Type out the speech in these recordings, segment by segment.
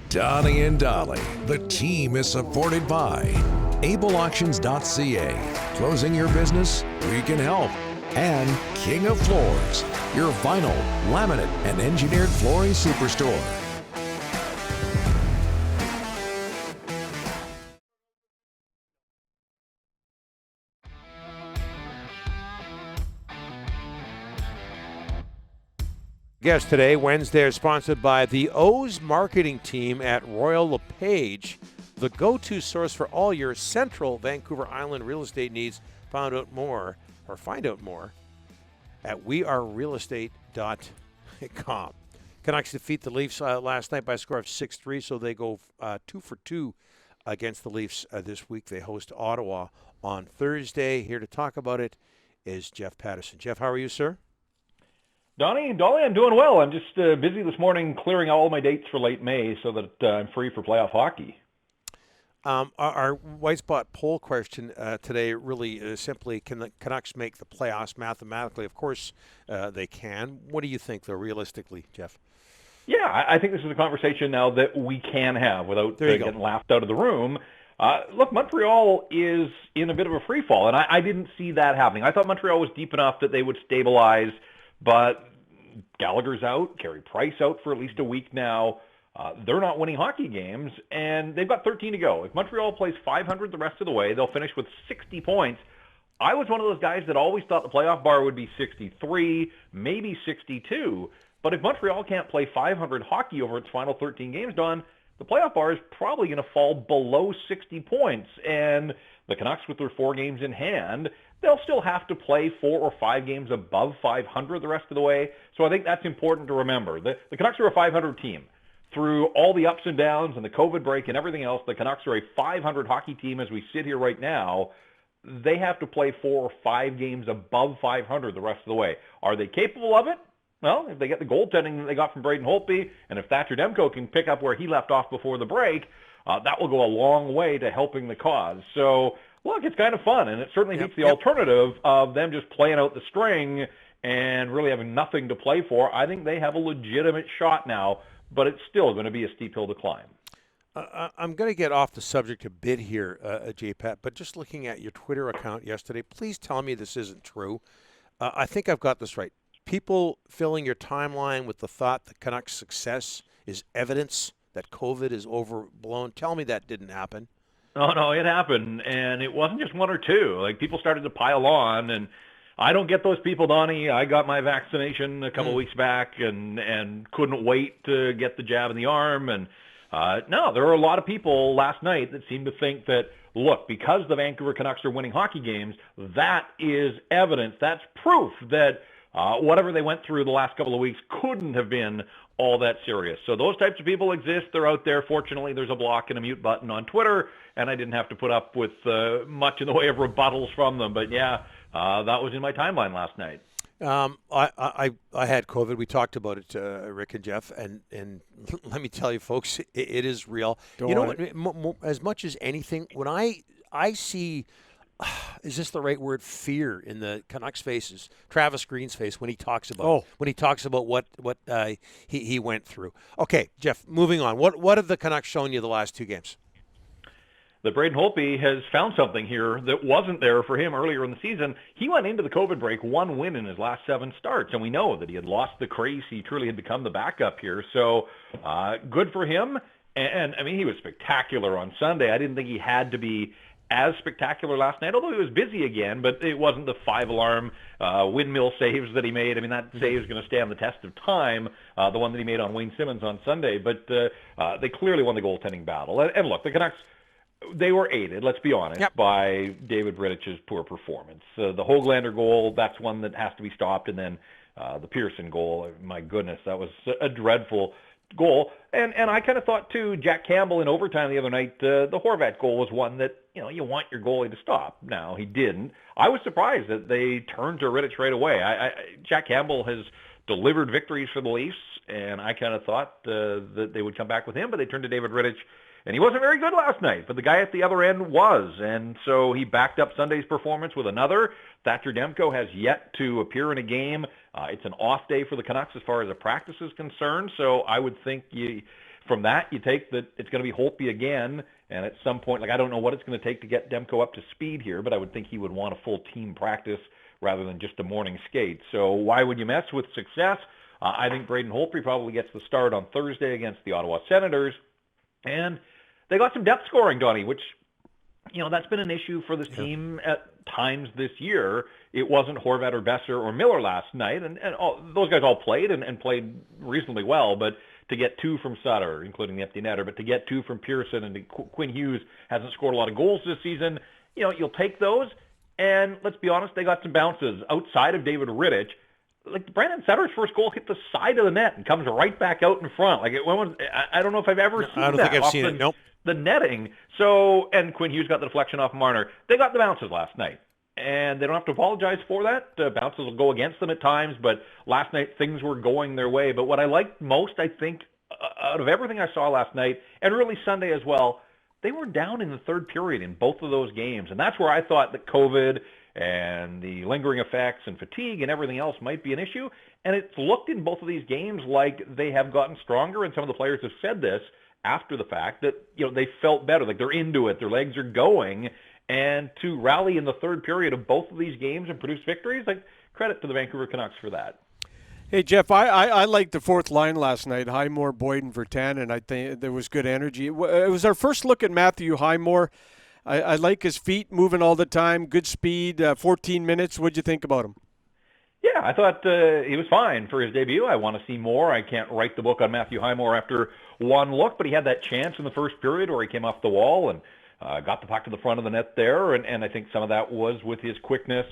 Donnie and Dolly. The team is supported by ableauctions.ca. Closing your business? We can help. And King of Floors, your vinyl, laminate, and engineered flooring superstore. Guest today, Wednesday, is sponsored by the O's marketing team at Royal LePage, the go-to source for all your central Vancouver Island real estate needs. Find out more at wearerealestate.com. Canucks defeat the Leafs last night by a score of 6-3, so they go 2 for 2 against the Leafs this week. They host Ottawa on Thursday. Here to talk about it is Jeff Paterson. Jeff, how are you, sir? Donnie, Dolly, I'm doing well. I'm just busy this morning clearing all my dates for late May so that I'm free for playoff hockey. Our White Spot poll question today really simply, can the Canucks make the playoffs mathematically? Of course they can. What do you think, though, realistically, Jeff? Yeah, I think this is a conversation now that we can have without getting laughed out of the room. Look, Montreal is in a bit of a free fall, and I didn't see that happening. I thought Montreal was deep enough that they would stabilize, but Gallagher's out, Carey Price out for at least a week now. They're not winning hockey games, and they've got 13 to go. If Montreal plays 500 the rest of the way, they'll finish with 60 points. I was one of those guys that always thought the playoff bar would be 63, maybe 62. But if Montreal can't play 500 hockey over its final 13 games, Don, the playoff bar is probably going to fall below 60 points. And the Canucks, with their 4 games in hand, they'll still have to play 4 or 5 games above 500 the rest of the way. So I think that's important to remember. The Canucks are a 500 team. Through all the ups and downs and the COVID break and everything else, the Canucks are a 500 hockey team as we sit here right now. They have to play 4 or 5 games above 500 the rest of the way. Are they capable of it? Well, if they get the goaltending that they got from Braden Holtby, and if Thatcher Demko can pick up where he left off before the break, that will go a long way to helping the cause. So, look, it's kind of fun, and it certainly beats the alternative of them just playing out the string and really having nothing to play for. I think they have a legitimate shot now, but it's still going to be a steep hill to climb. I'm going to get off the subject a bit here, J-Pat, but just looking at your Twitter account yesterday, please tell me this isn't true. I think I've got this right. People filling your timeline with the thought that Canucks' success is evidence that COVID is overblown. Tell me that didn't happen. Oh, no, it happened, and it wasn't just 1 or 2. Like, people started to pile on, and I don't get those people, Donnie. I got my vaccination a couple weeks back and couldn't wait to get the jab in the arm. And no, there were a lot of people last night that seemed to think that, look, because the Vancouver Canucks are winning hockey games, that is evidence. That's proof that whatever they went through the last couple of weeks couldn't have been all that serious. So those types of people exist. They're out there. Fortunately, there's a block and a mute button on Twitter, and I didn't have to put up with much in the way of rebuttals from them. But, yeah, that was in my timeline last night. I had COVID. We talked about it, Rick and Jeff, and let me tell you, folks, it is real. As much as anything, when I see – is this the right word? Fear in the Canucks' faces, Travis Green's face when he talks about what he went through. Okay, Jeff, moving on. What have the Canucks shown you the last 2 games? That Braden Holtby has found something here that wasn't there for him earlier in the season. He went into the COVID break 1 win in his last 7 starts, and we know that he had lost the crease. He truly had become the backup here. So good for him. And I mean, he was spectacular on Sunday. I didn't think he had to be as spectacular last night, although he was busy again, but it wasn't the 5-alarm windmill saves that he made. I mean, that save is going to stand the test of time, the one that he made on Wayne Simmons on Sunday, but they clearly won the goaltending battle. And look, the Canucks, they were aided, let's be honest, by David Rittich's poor performance. The Höglander goal, that's one that has to be stopped, and then the Pearson goal, my goodness, that was a dreadful goal. And I kind of thought, too, Jack Campbell in overtime the other night, the Horvat goal was one that, you want your goalie to stop. Now, he didn't. I was surprised that they turned to Rittich right away. Jack Campbell has delivered victories for the Leafs, and I kind of thought that they would come back with him, but they turned to David Rittich, and he wasn't very good last night, but the guy at the other end was, and so he backed up Sunday's performance with another. Thatcher Demko has yet to appear in a game. It's an off day for the Canucks as far as a practice is concerned, so I would think from that, you take that it's going to be Holtby again, and at some point, I don't know what it's going to take to get Demko up to speed here, but I would think he would want a full team practice rather than just a morning skate. So why would you mess with success? I think Braden Holtby probably gets the start on Thursday against the Ottawa Senators, and they got some depth scoring, Donnie, which, that's been an issue for this team at times this year. It wasn't Horvat or Besser or Miller last night, and those guys all played and played reasonably well, but to get two from Sutter, including the empty netter, but to get two from Pearson, and Quinn Hughes hasn't scored a lot of goals this season, you'll take those, and let's be honest, they got some bounces outside of David Rittich. Brandon Sutter's first goal hit the side of the net and comes right back out in front. I don't know if I've ever seen that. I don't think I've seen it. Nope. The netting. So, and Quinn Hughes got the deflection off Marner. They got the bounces last night, and they don't have to apologize for that. Bounces will go against them at times, but last night things were going their way. But what I liked most, I think, out of everything I saw last night, and really Sunday as well, they were down in the third period in both of those games, and that's where I thought that COVID and the lingering effects and fatigue and everything else might be an issue. And it's looked in both of these games like they have gotten stronger, and some of the players have said this after the fact, that they felt better, they're into it, their legs are going, and to rally in the third period of both of these games and produce victories, credit to the Vancouver Canucks for that. Hey, Jeff, I liked the fourth line last night, Highmore, Boyd, and Virtanen. I think there was good energy. It was our first look at Matthew Highmore. I like his feet moving all the time, good speed, 14 minutes. What'd you think about him? Yeah, I thought he was fine for his debut. I want to see more. I can't write the book on Matthew Highmore after one look, but he had that chance in the first period where he came off the wall and got the puck to the front of the net there, and I think some of that was with his quickness,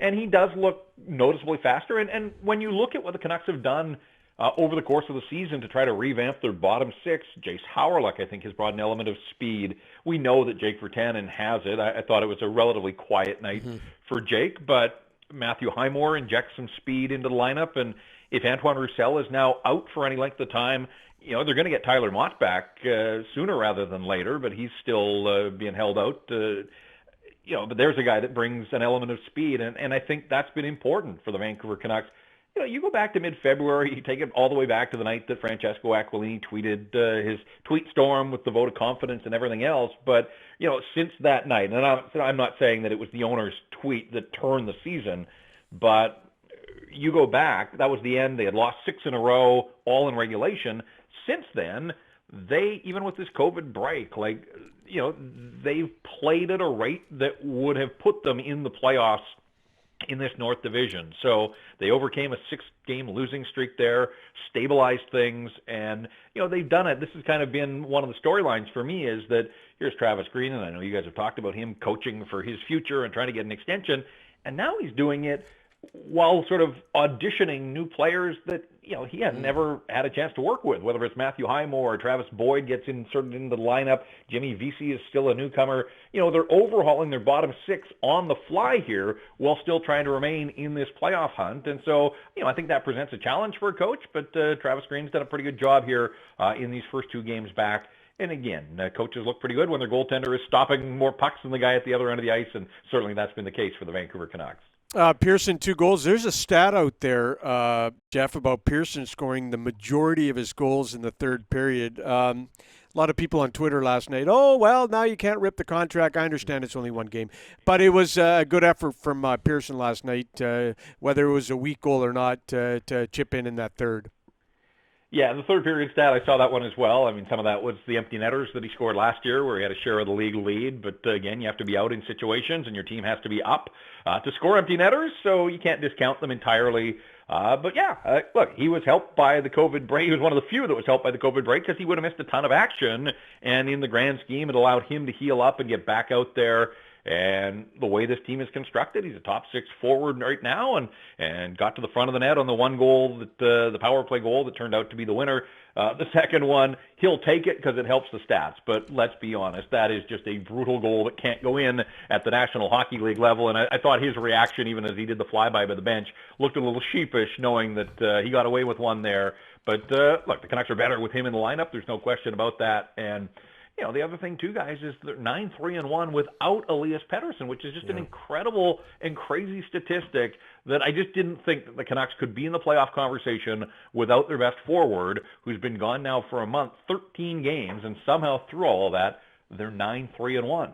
and he does look noticeably faster. And when you look at what the Canucks have done over the course of the season to try to revamp their bottom six, Jace Howerluck, I think, has brought an element of speed. We know that Jake Virtanen has it. I thought it was a relatively quiet night for Jake, but Matthew Highmore injects some speed into the lineup, and if Antoine Roussel is now out for any length of time, they're going to get Tyler Mott back sooner rather than later, but he's still being held out. But there's a guy that brings an element of speed, and I think that's been important for the Vancouver Canucks. You go back to mid-February, you take it all the way back to the night that Francesco Aquilini tweeted his tweet storm with the vote of confidence and everything else. But, since that night, and I'm not saying that it was the owner's tweet that turned the season, but you go back, that was the end. They had lost 6 in a row, all in regulation. Since then, they, even with this COVID break, they've played at a rate that would have put them in the playoffs in this North Division. So they overcame a 6-game losing streak there, stabilized things, and, they've done it. This has kind of been one of the storylines for me, is that here's Travis Green, and I know you guys have talked about him coaching for his future and trying to get an extension, and now he's doing it while sort of auditioning new players that, he had never had a chance to work with, whether it's Matthew Highmore or Travis Boyd gets inserted into the lineup. Jimmy Vesey is still a newcomer. They're overhauling their bottom six on the fly here while still trying to remain in this playoff hunt. And so, I think that presents a challenge for a coach, but Travis Green's done a pretty good job here in these first 2 games back. And again, coaches look pretty good when their goaltender is stopping more pucks than the guy at the other end of the ice, and certainly that's been the case for the Vancouver Canucks. Pearson, 2 goals. There's a stat out there, Jeff, about Pearson scoring the majority of his goals in the third period. A lot of people on Twitter last night, now you can't rip the contract. I understand it's only 1 game. But it was a good effort from Pearson last night, whether it was a weak goal or not, to chip in that third. Yeah, the third period stat, I saw that one as well. I mean, some of that was the empty netters that he scored last year where he had a share of the league lead. But again, you have to be out in situations and your team has to be up to score empty netters, so you can't discount them entirely. But yeah, look, he was helped by the COVID break. He was one of the few that was helped by the COVID break because he would have missed a ton of action. And in the grand scheme, it allowed him to heal up and get back out there. And the way this team is constructed, he's a top 6 forward right now, and got to the front of the net on the one goal, that the power play goal that turned out to be the winner. The second one, he'll take it because it helps the stats. But let's be honest, that is just a brutal goal that can't go in at the National Hockey League level. And I thought his reaction, even as he did the flyby by the bench, looked a little sheepish, knowing that he got away with one there. But look, the Canucks are better with him in the lineup. There's no question about that. And the other thing too, guys, is they're 9-3-1 without Elias Pettersson, which is just an incredible and crazy statistic that I just didn't think that the Canucks could be in the playoff conversation without their best forward, who's been gone now for a month, 13 games, and somehow through all of that, they're 9-3-1.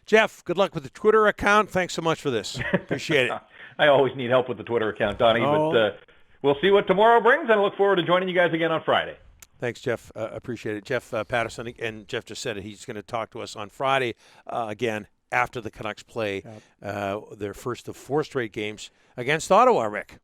Jeff, good luck with the Twitter account. Thanks so much for this. Appreciate it. I always need help with the Twitter account, Donnie, but we'll see what tomorrow brings, and I look forward to joining you guys again on Friday. Thanks, Jeff. Appreciate it. Jeff Paterson, and Jeff just said it. He's going to talk to us on Friday again after the Canucks play their first of 4 straight games against Ottawa, Rick.